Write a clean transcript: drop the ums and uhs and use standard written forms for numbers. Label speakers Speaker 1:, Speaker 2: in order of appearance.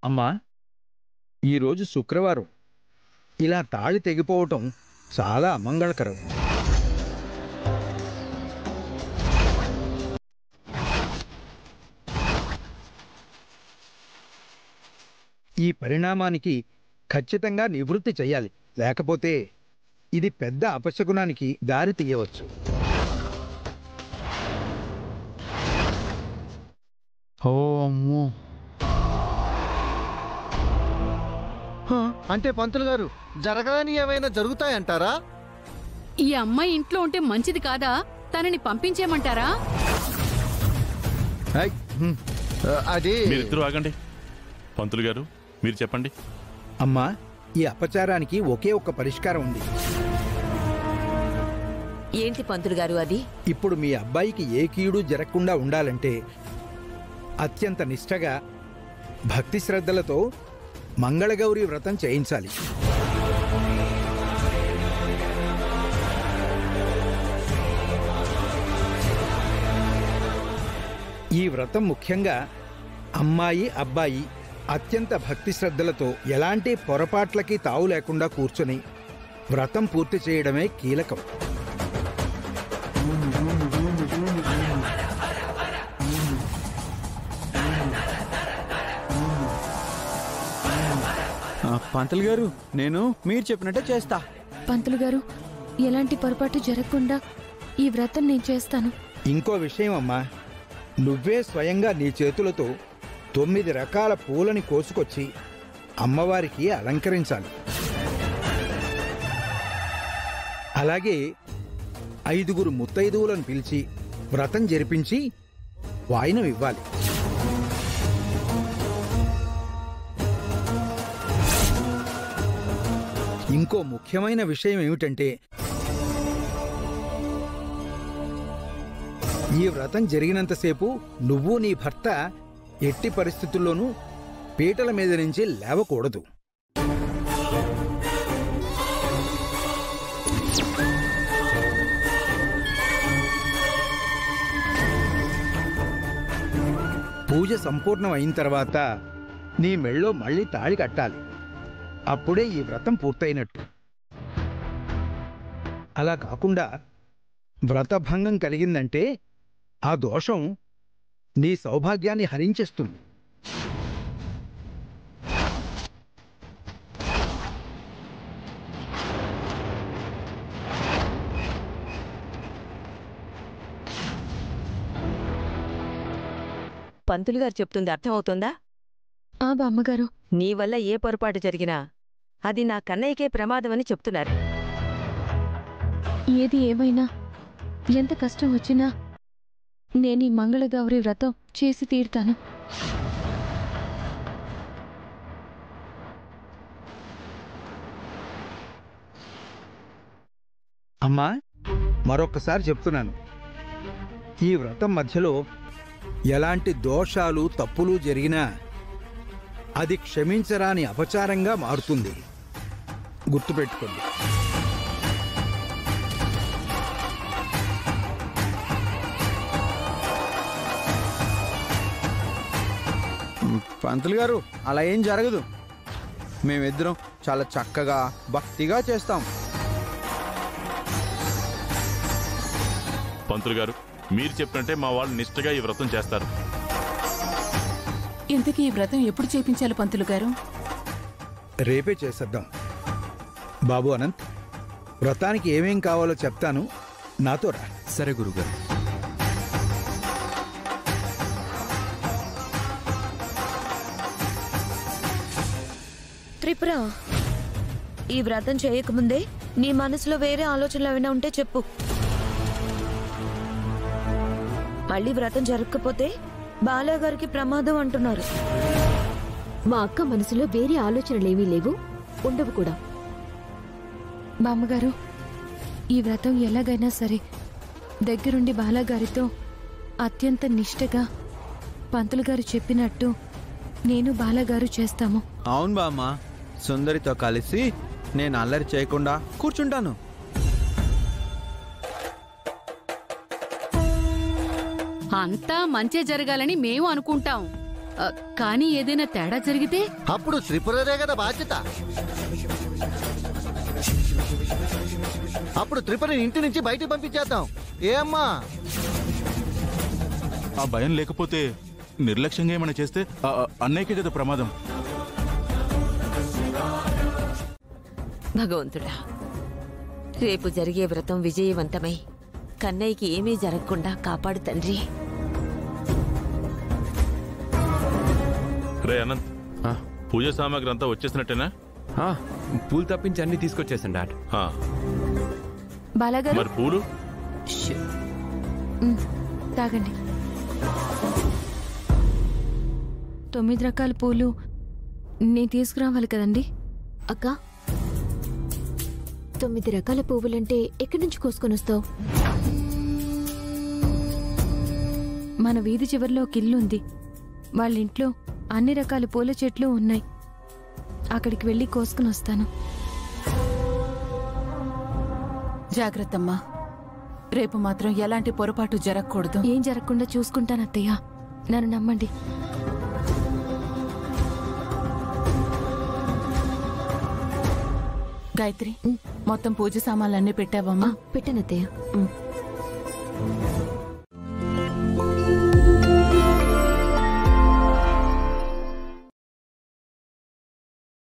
Speaker 1: అమ్మా, ఈరోజు శుక్రవారం. ఇలా తాళి తెగిపోవటం చాలా అమంగళకరం. ఈ పరిణామానికి ఖచ్చితంగా నివృత్తి చెయ్యాలి, లేకపోతే ఇది పెద్ద అపశకునానికి దారి తీయవచ్చు.
Speaker 2: అంటే పంతులు గారు, జరగని ఏమైనా జరుగుతాయంటారా?
Speaker 3: ఈ అమ్మాయి ఇంట్లో ఉంటే మంచిది కాదా? తనని పంపించేయమంటారా?
Speaker 2: అది
Speaker 4: మీరిద్దరూ ఆగండి. పంతులు గారు, మీరు చెప్పండి.
Speaker 1: అమ్మా, ఈ అపచారానికి ఒకే ఒక్క పరిష్కారం ఉంది.
Speaker 5: ఏంటి పంతులు గారు అది?
Speaker 1: ఇప్పుడు మీ అబ్బాయికి ఏ కీడు జరగకుండా ఉండాలంటే అత్యంత నిష్ఠగా, భక్తి శ్రద్ధలతో మంగళగౌరి వ్రతం చేయించాలి. ఈ వ్రతం ముఖ్యంగా అమ్మాయి, అబ్బాయి అత్యంత భక్తి శ్రద్ధలతో ఎలాంటి పొరపాట్లకి తావు లేకుండా కూర్చొని వ్రతం పూర్తి చేయడమే కీలకం.
Speaker 6: పంతులు గారు, నేను మీరు చెప్పినట్టే చేస్తా.
Speaker 7: పంతులు గారు, ఎలాంటి పొరపాటు జరగకుండా ఈ వ్రతం నేను చేస్తాను.
Speaker 1: ఇంకో విషయం అమ్మా, నువ్వే స్వయంగా నీ చేతులతో 9 రకాల పూలని కోసుకొచ్చి అమ్మవారికి అలంకరించాలి. అలాగే 5 ముత్తైదువులను పిలిచి వ్రతం జరిపించి వాయినం ఇవ్వాలి. ఇంకో ముఖ్యమైన విషయం ఏమిటంటే, ఈ వ్రతం జరిగినంతసేపు నువ్వు నీ భర్త ఎట్టి పరిస్థితుల్లోనూ పీటల మీద నుంచి లేవకూడదు. పూజ సంపూర్ణం అయిన తర్వాత నీ మెళ్ళో మళ్ళీ తాళి కట్టాలి. అప్పుడే ఈ వ్రతం పూర్తయినట్టు. అలా కాకుండా వ్రతభంగం కలిగిందంటే ఆ దోషం నీ సౌభాగ్యాన్ని హరించేస్తుంది.
Speaker 5: పంతులు గారు చెప్తుంది అర్థమవుతుందా?
Speaker 7: బామ్మగారు,
Speaker 5: నీ వల్ల ఏ పొరపాటు జరిగినా అది నా కన్నయ్యకే ప్రమాదమని చెప్తున్నారు.
Speaker 7: ఏది ఏమైనా, ఎంత కష్టం వచ్చినా నేను ఈ మంగళగౌరి వ్రతం చేసి తీరుతాను.
Speaker 1: అమ్మా, మరొక్కసారి చెప్తున్నాను, ఈ వ్రతం మధ్యలో ఎలాంటి దోషాలు, తప్పులు జరిగినా అది క్షమించరాని అపచారంగా మారుతుంది. గుర్తుపెట్టుకోండి.
Speaker 6: పంతులు గారు, అలా ఏం జరగదు. మేమిద్దరం చాలా చక్కగా భక్తిగా చేస్తాం.
Speaker 4: పంతులు గారు, మీరు చెప్పినట్టే మా వాళ్ళు నిష్ఠగా ఈ వ్రతం చేస్తారు.
Speaker 3: ఇంతకీ ఈ వ్రతం ఎప్పుడు చేయించాలి పంతులు గారు?
Speaker 1: రేపే చేసేద్దాం. బాబు అనంత్, వ్రతానికి ఏమేం కావాలో చెప్తాను, నాతో రా.
Speaker 6: సరే గురుగారు.
Speaker 8: త్రిపుర, ఈ వ్రతం చేయకముందే నీ మనసులో వేరే ఆలోచనలు ఏమైనా ఉంటే చెప్పు. మళ్ళీ వ్రతం జరగకపోతే బాలగారికి ప్రమాదం అంటున్నారు.
Speaker 7: మా అక్క మనసులో వేరే ఆలోచనలేమీ లేవు, ఉండవు కూడా. బామ్మగారు, ఈ వ్రతం ఎలాగైనా సరే దగ్గరుండి బాలగారితో అత్యంత నిష్ఠగా పంతులు గారు చెప్పినట్టు నేను బాలగారు చేస్తాము.
Speaker 6: అవును బామ్మ, సుందరితో కలిసి నేను అల్లరి చేయకుండా కూర్చుంటాను.
Speaker 3: అంతా మంచే జరగాలని మేము అనుకుంటాం. కానీ ఏదైనా తేడా జరిగితే
Speaker 2: అప్పుడు త్రిపురదే కదా బాధ్యత. అప్పుడు త్రిపురని ఇంటి నుంచి బయటికి పంపించేద్దాం. ఏ అమ్మా?
Speaker 4: ఆ భయం లేకపోతే నిర్లక్ష్యంగా ఏమైనా చేస్తే అన్నయ్యకే కదా ప్రమాదం.
Speaker 9: భగవంతుడా, రేపు జరిగే వ్రతం విజయవంతమై కన్నయ్యకి ఏమీ జరగకుండా కాపాడు తండ్రి.
Speaker 4: రే అనంత్, పూజ సామాగ్రి అంతా వచ్చేసినట్టేనా?
Speaker 10: పూలు తప్పించి అన్ని తీసుకొచ్చేసాను డాడ్.
Speaker 7: బాలాగారు
Speaker 4: మరి పూలు
Speaker 7: తాగండి. 9 రకాల పూలు నేను తీసుకురావాలి కదండి.
Speaker 11: అక్క, 9 రకాల పువ్వులంటే ఎక్కడి నుంచి కోసుకొని వస్తావు?
Speaker 7: మన వీధి చివరిలో ఒక ఇల్లు ఉంది. వాళ్ళ ఇంట్లో అన్ని రకాల పూల చెట్లు ఉన్నాయి. అక్కడికి వెళ్ళి కోసుకుని వస్తాను.
Speaker 12: జాగ్రత్తమ్మా, రేపు మాత్రం ఎలాంటి పొరపాటు జరగకూడదు.
Speaker 7: ఏం జరగకుండా చూసుకుంటాను అత్తయ్య, నన్ను నమ్మండి.
Speaker 12: గాయత్రి, మొత్తం పూజ సామాన్లన్నీ పెట్టావమ్మా?
Speaker 11: పెట్టానత్తయ్య.